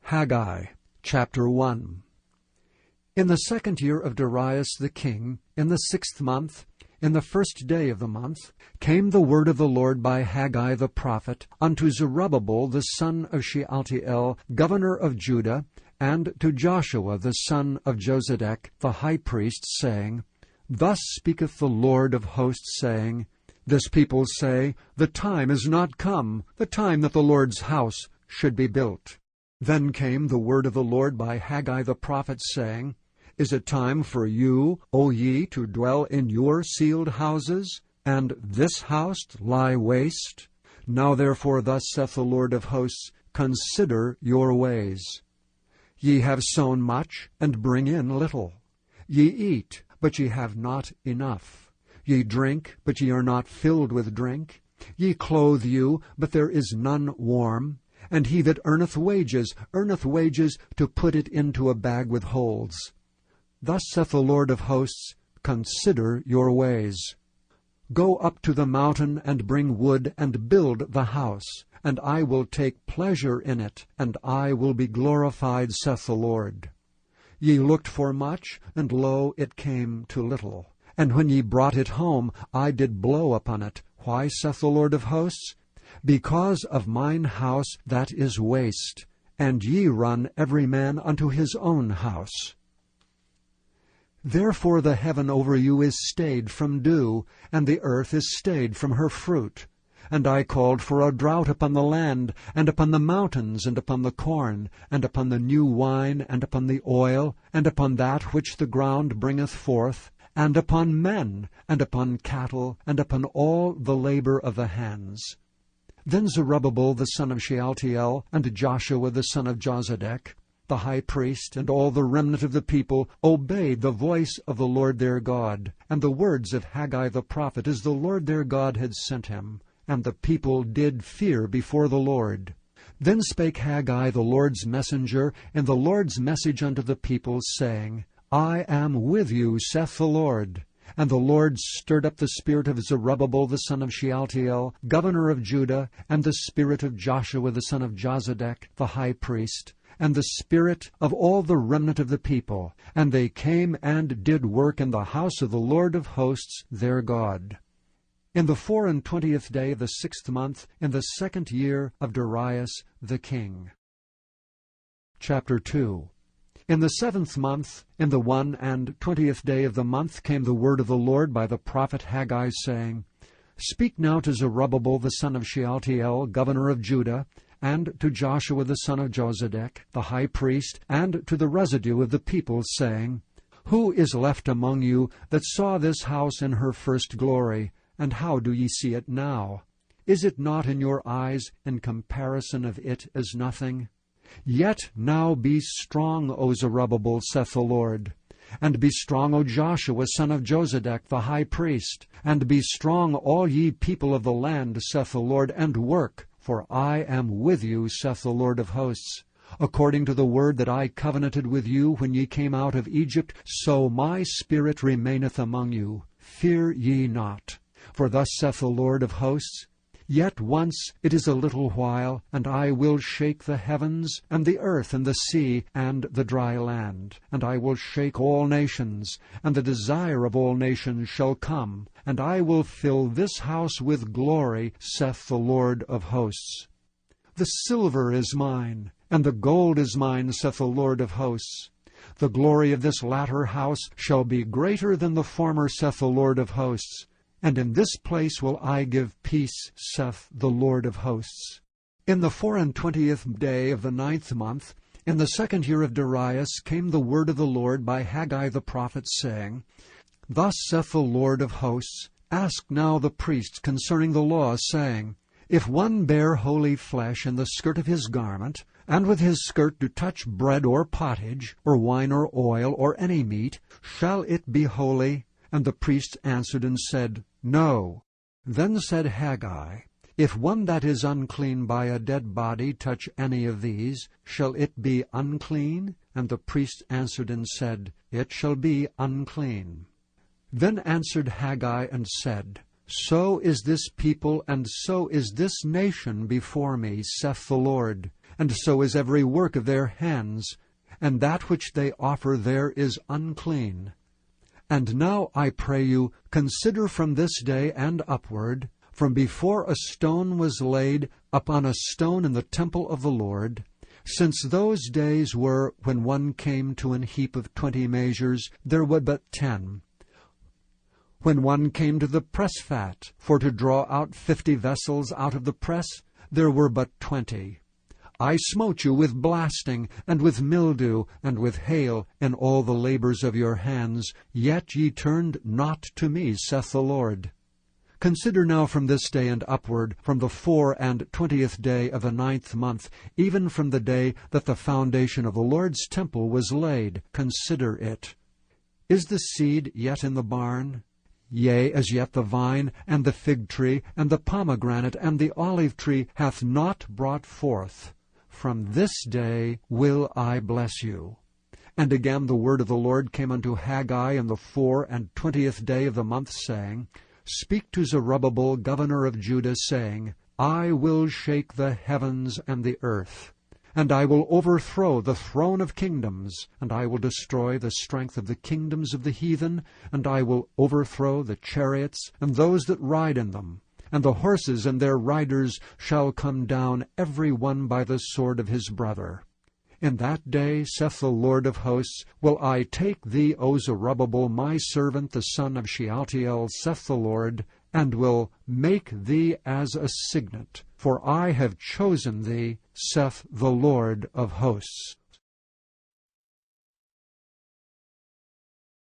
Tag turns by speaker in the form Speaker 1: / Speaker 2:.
Speaker 1: Haggai, chapter 1. In the 2nd year of Darius the king, in the 6th month, in the 1st day of the month, came the word of the Lord by Haggai the prophet unto Zerubbabel the son of Shealtiel, governor of Judah, and to Joshua the son of Jozadak the high priest, saying, Thus speaketh the Lord of hosts, saying, This people say, The time is not come, the time that the Lord's house should be built. Then came the word of the Lord by Haggai the prophet, saying, Is it time for you, O ye, to dwell in your sealed houses, and this house lie waste? Now therefore thus saith the Lord of hosts, Consider your ways. Ye have sown much, and bring in little. Ye eat, but ye have not enough. Ye drink, but ye are not filled with drink. Ye clothe you, but there is none warm. And he that earneth wages to put it into a bag with holes. Thus saith the Lord of hosts, Consider your ways. Go up to the mountain, and bring wood, and build the house, and I will take pleasure in it, and I will be glorified, saith the Lord. Ye looked for much, and lo, it came to little. And when ye brought it home, I did blow upon it. Why, saith the Lord of hosts? Because of mine house that is waste, and ye run every man unto his own house. Therefore the heaven over you is stayed from dew, and the earth is stayed from her fruit. And I called for a drought upon the land, and upon the mountains, and upon the corn, and upon the new wine, and upon the oil, and upon that which the ground bringeth forth, and upon men, and upon cattle, and upon all the labor of the hands. Then Zerubbabel the son of Shealtiel, and Joshua the son of Jozadak, the high priest, and all the remnant of the people, obeyed the voice of the Lord their God, and the words of Haggai the prophet, as the Lord their God had sent him. And the people did fear before the Lord. Then spake Haggai the Lord's messenger in the Lord's message unto the people, saying, I am with you, saith the Lord. And the Lord stirred up the spirit of Zerubbabel the son of Shealtiel, governor of Judah, and the spirit of Joshua the son of Jozadak, the high priest, and the spirit of all the remnant of the people. And they came and did work in the house of the Lord of hosts their God. In the 24th day of the 6th month, in the 2nd year of Darius the king. Chapter 2. In the 7th month, in the 21st day of the month, came the word of the Lord by the prophet Haggai, saying, Speak now to Zerubbabel the son of Shealtiel, governor of Judah, and to Joshua the son of Jozadak, the high priest, and to the residue of the people, saying, Who is left among you that saw this house in her first glory? And how do ye see it now? Is it not in your eyes in comparison of it as nothing? Yet now be strong, O Zerubbabel, saith the Lord. And be strong, O Joshua, son of Jozadak, the high priest. And be strong, all ye people of the land, saith the Lord, and work, for I am with you, saith the Lord of hosts. According to the word that I covenanted with you when ye came out of Egypt, so my spirit remaineth among you. Fear ye not. For thus saith the Lord of hosts, Yet once it is a little while, and I will shake the heavens, and the earth, and the sea, and the dry land. And I will shake all nations, and the desire of all nations shall come, and I will fill this house with glory, saith the Lord of hosts. The silver is mine, and the gold is mine, saith the Lord of hosts. The glory of this latter house shall be greater than the former, saith the Lord of hosts. And in this place will I give peace, saith the Lord of hosts. In the 24th day of the 9th month, in the 2nd year of Darius, came the word of the Lord by Haggai the prophet, saying, Thus saith the Lord of hosts, Ask now the priests concerning the law, saying, If one bear holy flesh in the skirt of his garment, and with his skirt do touch bread or pottage, or wine or oil, or any meat, shall it be holy? And the priests answered and said, No. Then said Haggai, If one that is unclean by a dead body touch any of these, shall it be unclean? And the priests answered and said, It shall be unclean. Then answered Haggai and said, So is this people, and so is this nation before me, saith the Lord. and so is every work of their hands, and that which they offer there is unclean. And now, I pray you, consider from this day and upward, from before a stone was laid upon a stone in the temple of the Lord, since those days were when one came to an heap of 20 measures, there were but 10. When one came to the press fat, for to draw out 50 vessels out of the press, there were but 20. I smote you with blasting, and with mildew, and with hail, in all the labors of your hands, yet ye turned not to me, saith the Lord. Consider now from this day and upward, from the 24th day of the 9th month, even from the day that the foundation of the Lord's temple was laid, consider it. Is the seed yet in the barn? Yea, as yet the vine, and the fig tree, and the pomegranate, and the olive tree hath not brought forth. From this day will I bless you. And again the word of the Lord came unto Haggai in the 24th day of the month, saying, Speak to Zerubbabel, governor of Judah, saying, I will shake the heavens and the earth, and I will overthrow the throne of kingdoms, and I will destroy the strength of the kingdoms of the heathen, and I will overthrow the chariots and those that ride in them, and the horses and their riders shall come down every one by the sword of his brother. In that day, saith the Lord of hosts, will I take thee, O Zerubbabel, my servant, the son of Shealtiel, saith the Lord, and will make thee as a signet, for I have chosen thee, saith the Lord of hosts.